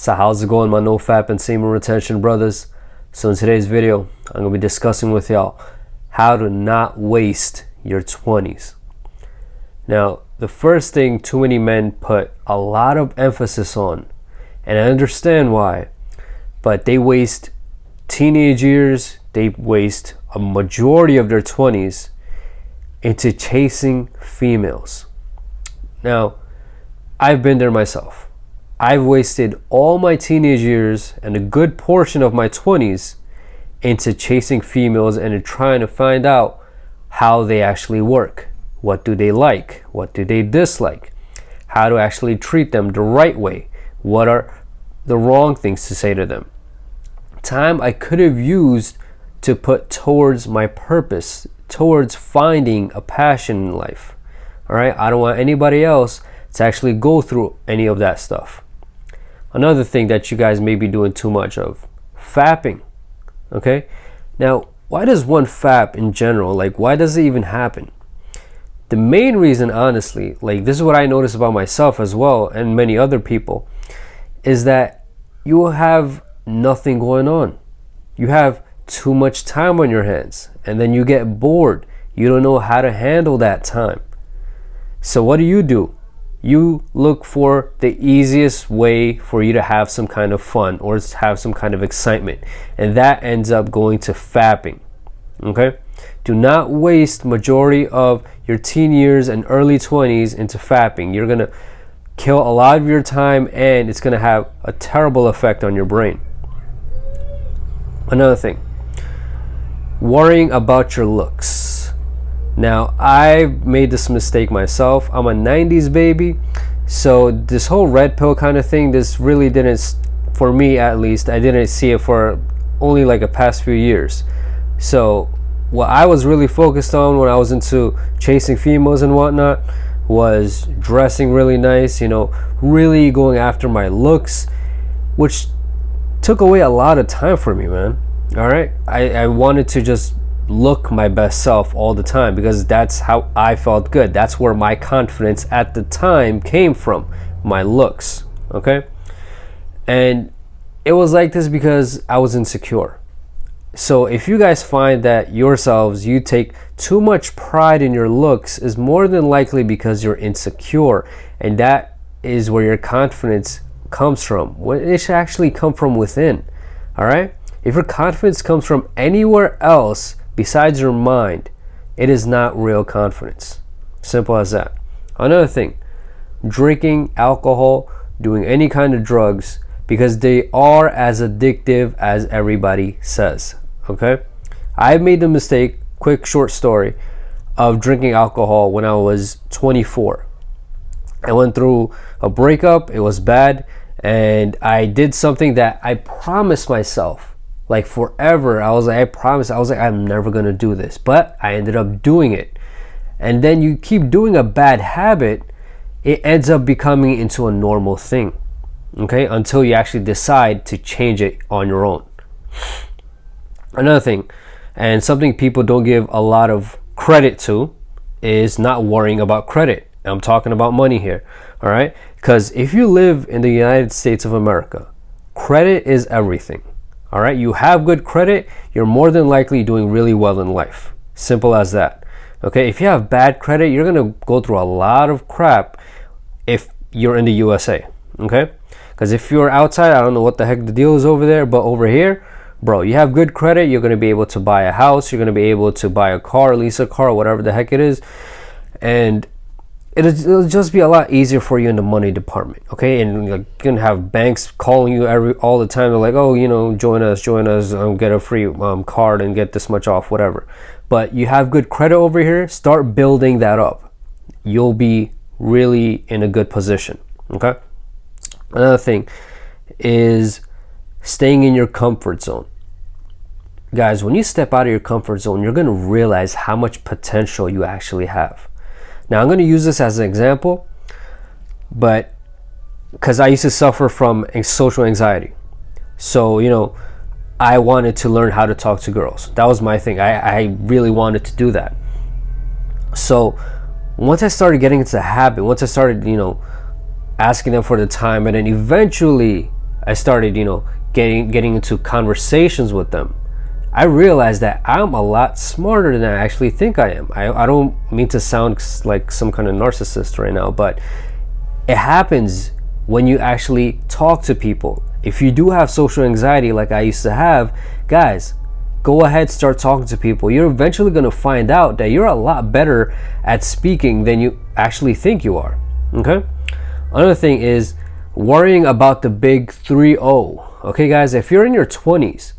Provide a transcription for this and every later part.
So how's it going, my nofap and semen retention brothers? So in today's video, I'm going to be discussing with y'all how to not waste your 20s. Now, the first thing too many men put a lot of emphasis on, and I understand why, but they waste teenage years, they waste a majority of their 20s into chasing females. Now, I've been there myself. I've wasted all my teenage years and a good portion of my 20s into chasing females and trying to find out how they actually work. What do they like? What do they dislike? How to actually treat them the right way? What are the wrong things to say to them? Time I could have used to put towards my purpose, towards finding a passion in life. All right, I don't want anybody else to actually go through any of that stuff. Another thing that you guys may be doing too much of, fapping. Okay, now why does one fap in general, why does it even happen? The main reason, honestly, this is what I notice about myself as well and many other people, is that you will have nothing going on. You have too much time on your hands and then you get bored. You don't know how to handle that time. So what do? You look for the easiest way for you to have some kind of fun or have some kind of excitement, and that ends up going to fapping. Okay, do not waste majority of your teen years and early 20s into fapping. You're gonna kill a lot of your time and it's gonna have a terrible effect on your brain. Another thing, worrying about your looks. Now, I've made this mistake myself. I'm a 90s baby, so this whole red pill kind of thing, this really didn't, for me at least, I didn't see it for only a past few years. So what I was really focused on when I was into chasing females and whatnot was dressing really nice, really going after my looks, which took away a lot of time for me, man. All right, I wanted to just look my best self all the time because that's how I felt good. That's where my confidence at the time came from, my looks. Okay, and it was like this because I was insecure. So if you guys find that yourselves, you take too much pride in your looks, is more than likely because you're insecure, and that is where your confidence comes from. It should actually come from within. All right, if your confidence comes from anywhere else besides your mind, it is not real confidence. Simple as that. Another thing, drinking alcohol, doing any kind of drugs, because they are as addictive as everybody says. Okay, I made the mistake, quick short story, of drinking alcohol when I was 24. I went through a breakup. It was bad, and I did something that I promised myself forever. I was like, I promised. I was like, I'm never gonna do this, but I ended up doing it. And then you keep doing a bad habit, it ends up becoming into a normal thing. Okay, until you actually decide to change it on your own. Another thing, and something people don't give a lot of credit to, is not worrying about credit. I'm talking about money here. All right, because if you live in the United States of America, credit is everything. All right, you have good credit, you're more than likely doing really well in life. Simple as that. Okay, if you have bad credit, you're gonna go through a lot of crap if you're in the USA. Okay, because if you're outside, I don't know what the heck the deal is over there, but over here, bro, you have good credit, you're gonna be able to buy a house, you're gonna be able to buy a car, lease a car, whatever the heck it is, and it'll just be a lot easier for you in the money department. Okay, and you're gonna have banks calling you all the time. They're like, oh, join us, get a free card and get this much off, whatever. But you have good credit over here, start building that up. You'll be really in a good position. Okay, another thing is staying in your comfort zone. Guys, when you step out of your comfort zone, you're gonna realize how much potential you actually have. Now, I'm going to use this as an example, but because I used to suffer from social anxiety. So, I wanted to learn how to talk to girls. That was my thing. I really wanted to do that. So once I started getting into the habit, once I started, asking them for the time, and then eventually I started, getting into conversations with them, I realized that I'm a lot smarter than I actually think I am. I don't mean to sound like some kind of narcissist right now, but it happens when you actually talk to people. If you do have social anxiety like I used to have, guys, go ahead, start talking to people. You're eventually going to find out that you're a lot better at speaking than you actually think you are. Okay? Another thing is worrying about the big 3-0. Okay, guys, if you're in your 20s,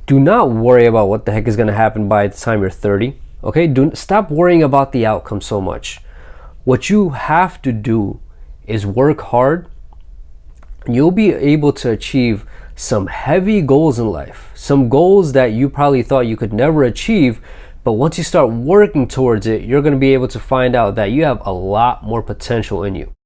do not worry about what the heck is going to happen by the time you're 30. Okay? Stop worrying about the outcome so much. What you have to do is work hard. You'll be able to achieve some heavy goals in life, some goals that you probably thought you could never achieve, but once you start working towards it, you're going to be able to find out that you have a lot more potential in you.